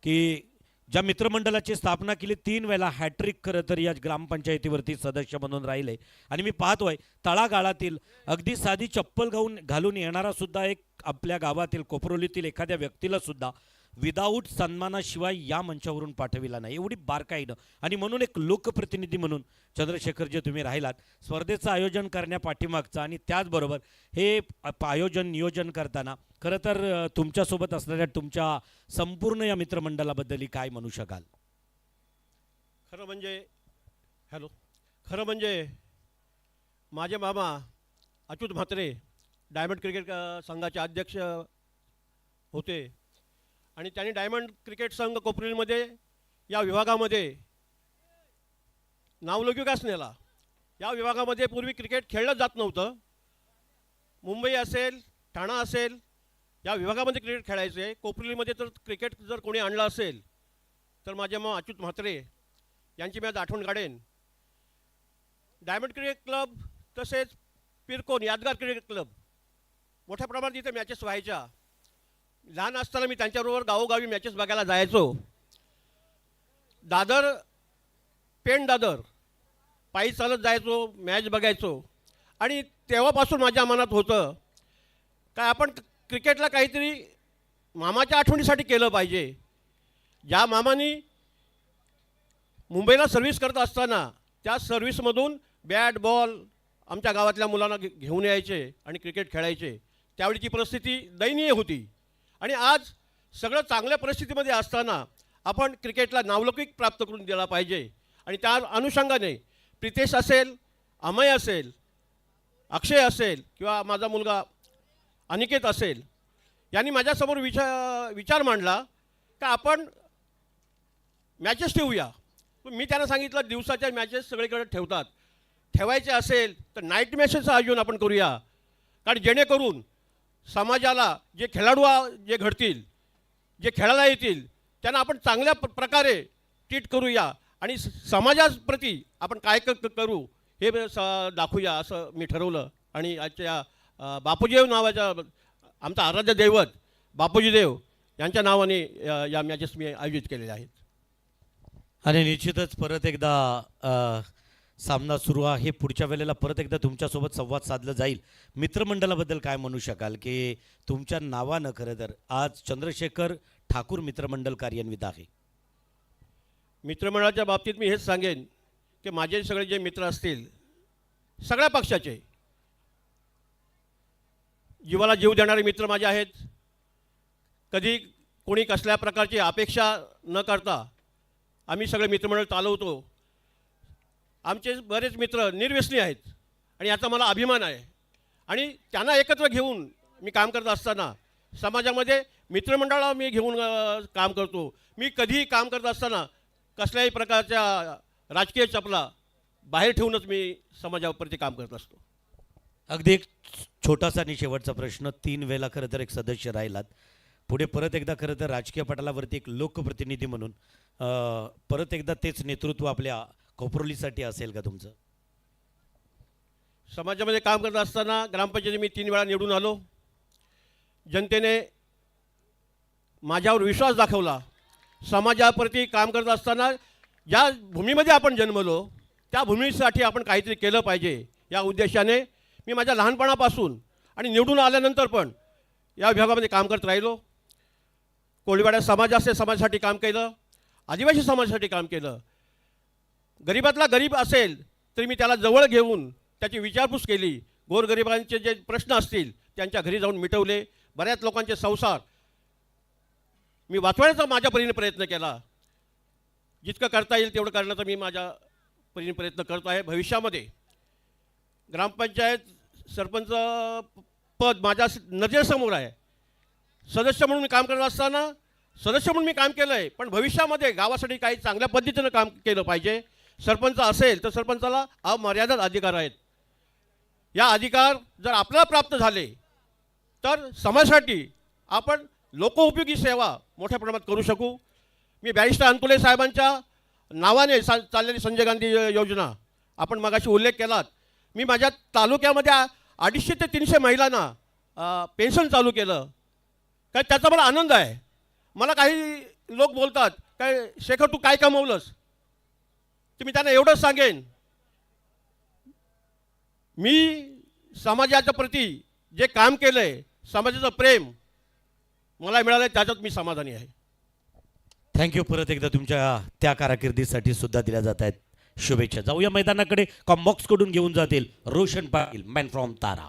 की ज्या मित्रमंडळाची स्थापना केली 3 वेळा हॅट्रिक खरं तर या ग्रामपंचायतीवरती सदस्य म्हणून राहिले आणि मी पाहतोय तळागाळातील अगदी साधी चप्पल घालून येणारा सुद्धा एक आपल्या गावातील कोपरोलीतील एखाद्या व्यक्तीला सुद्धा विदाऊट सन्मानाशिवाय या मंचावरून पाठविला नाही, एवढी बारकाईनं. आणि म्हणून एक लोकप्रतिनिधी म्हणून चंद्रशेखर जे तुम्ही राहिलात स्पर्धेचं आयोजन करण्यापाठीमागचं आणि त्याचबरोबर हे आयोजन नियोजन करताना खरं तर तुमच्यासोबत असणाऱ्या तुमच्या संपूर्ण या मित्रमंडळाबद्दल काय म्हणू शकाल? खरं म्हणजे माझे मामा अच्युत म्हात्रे डायमंड क्रिकेट संघाचे अध्यक्ष होते आणि त्यांनी डायमंड क्रिकेट संघ कोपरीमध्ये या विभागामध्ये नावलौकिक नेला. या विभागामध्ये पूर्वी क्रिकेट खेळलं जात नव्हतं. मुंबई असेल, ठाणा असेल, या विभागामध्ये क्रिकेट खेळायचे. कोपरीमध्ये तर क्रिकेट जर कोणी आणलं असेल तर माझे मामा अच्युत म्हात्रे यांची मी आज आठवण काढेन. डायमंड क्रिकेट क्लब तसेच पिरकोन यादगार क्रिकेट क्लब मोठ्या प्रमाणात इथे मॅचेस व्हायच्या. लहान असताना मी त्यांच्याबरोबर गावोगावी मॅचेस बघायला जायचो. दादर पेण दादर पायी चालत जायचो, मॅच बघायचो. आणि तेव्हापासून माझ्या मनात होतं काय आपण क्रिकेटला काहीतरी मामाच्या आठवणीसाठी केलं पाहिजे. ज्या मामानी मुंबईला सर्व्हिस करत असताना त्या सर्व्हिसमधून बॅट बॉल आमच्या गावातल्या मुलांना घेऊन यायचे आणि क्रिकेट खेळायचे. त्यावेळीची परिस्थिती दयनीय होती आणि आज सगळं चांगल्या परिस्थितीमध्ये असताना आपण क्रिकेटला नावलौकिक प्राप्त करून दिला पाहिजे. आणि त्या अनुषंगाने प्रितेश असेल, अमय असेल, अक्षय असेल किंवा माझा मुलगा अनिकेत असेल यांनी माझ्यासमोर विचार मांडला का आपण मॅचेस ठेवूया. मी त्यांना सांगितलं दिवसाच्या मॅचेस सगळीकडे ठेवतात, ठेवायचे असेल तर नाईट मॅचेसचं आयोजन आपण करूया. कारण जेणेकरून समाजाला जे खेळाडू जे घडतील, जे खेळायला येतील त्यांना आपण चांगल्या प्रकारे ट्रीट करूया आणि समाजाप्रती आपण काय करू हे दाखवूया असं मी ठरवलं. आणि आजच्या बापूजीदेव नावाच्या आमचा आराध्य दैवत बापूजीदेव यांच्या नावाने या मॅचेस मी आयोजित केलेल्या आहेत. आणि निश्चितच परत एकदा सामना सुरू आहे. पुढच्या वेळेला परत एकदा तुमच्यासोबत संवाद साधला जाईल. मित्रमंडळाबद्दल काय म्हणू शकाल की तुमच्या नावानं खरं तर आज चंद्रशेखर ठाकूर मित्रमंडळ कार्यान्वित आहे? मित्रमंडळाच्या बाबतीत मी हेच सांगेन की माझे सगळे जे मित्र असतील सगळ्या पक्षाचे जीवाला जीव देणारे मित्र माझे आहेत. कधी कोणी कसल्या प्रकारची अपेक्षा न करता आम्ही सगळे मित्रमंडळ चालवतो. आमचे बरेच मित्र निर्व्यसनी आहेत आणि याचा मला अभिमान आहे. आणि त्यांना एकत्र घेऊन मी काम करत असताना समाजामध्ये मित्रमंडळाला मी घेऊन काम करतो. मी कधीही काम करत असताना कसल्याही प्रकारच्या राजकीय चपला बाहेर ठेवूनच मी समाजाप्रती काम करत असतो. अगदी एक छोटासा आणि शेवटचा प्रश्न. 3 वेळेला खरं तर एक सदस्य राहिलात, पुढे परत एकदा खरं तर राजकीय पटलावरती एक लोकप्रतिनिधी म्हणून परत एकदा तेच नेतृत्व आपल्या कोपरोलीसाठी असेल का तुमचं? समाजामध्ये काम करत असताना ग्रामपंचायती मी 3 वेळा निवडून आलो. जनतेने माझ्यावर विश्वास दाखवला. समाजाप्रती काम करत असताना ज्या भूमीमध्ये आपण जन्मलो त्या भूमीसाठी आपण काहीतरी केलं पाहिजे या उद्देशाने मी माझ्या लहानपणापासून आणि निवडून आल्यानंतर पण या विभागामध्ये काम करत राहिलो. कोळीवाडा समाज असेल समाजासाठी काम केलं, आदिवासी समाजासाठी काम केलं. गरीबातला गरीब असेल तरी मी त्याला जवळ घेऊन त्याची विचारपूस केली. गोरगरिबांचे जे प्रश्न असतील त्यांच्या घरी जाऊन मिटवले. बऱ्याच लोकांचे संसार मी वाचवण्याचा माझ्या परीने प्रयत्न केला. जितकं करता येईल तेवढं करण्याचा मी माझ्या परीने प्रयत्न करतो आहे. भविष्यामध्ये ग्रामपंचायत सरपंच पद माझ्या नजरेसमोर आहे. सदस्य म्हणून मी काम करत असताना सदस्य म्हणून मी काम केलं आहे, पण भविष्यामध्ये गावासाठी काही चांगल्या पद्धतीनं काम केलं पाहिजे. सरपंच असेल तर सरपंचाला अमर्यादित अधिकार आहेत. या अधिकार जर आपल्याला प्राप्त झाले तर समाजासाठी आपण लोकोपयोगी सेवा मोठ्या प्रमाणात करू शकू. मी बॅरिस्टर अंतुले साहेबांच्या नावाने चाललेली संजय गांधी योजना आपण मगाशी उल्लेख केलात. मी माझ्या तालुक्यामध्ये 250 ते 300 महिलांना पेन्शन चालू केलं. काय त्याचा मला आनंद आहे. मला काही लोक बोलतात काय शेखर तू काय कमवलंस, तर मी त्यांना एवढंच सांगेन, मी समाजाच्या प्रती जे काम केलंय, समाजाचं प्रेम मला मिळालंय, त्याच्यात मी समाधानी आहे. थँक्यू. परत एकदा तुमच्या त्या कारकिर्दीसाठी सुद्धा दिल्या जात आहेत शुभेच्छा. जाऊया मैदानाकडे. कॉम्बॉक्स कडून घेऊन जातील Roshan Patil, man from Tara.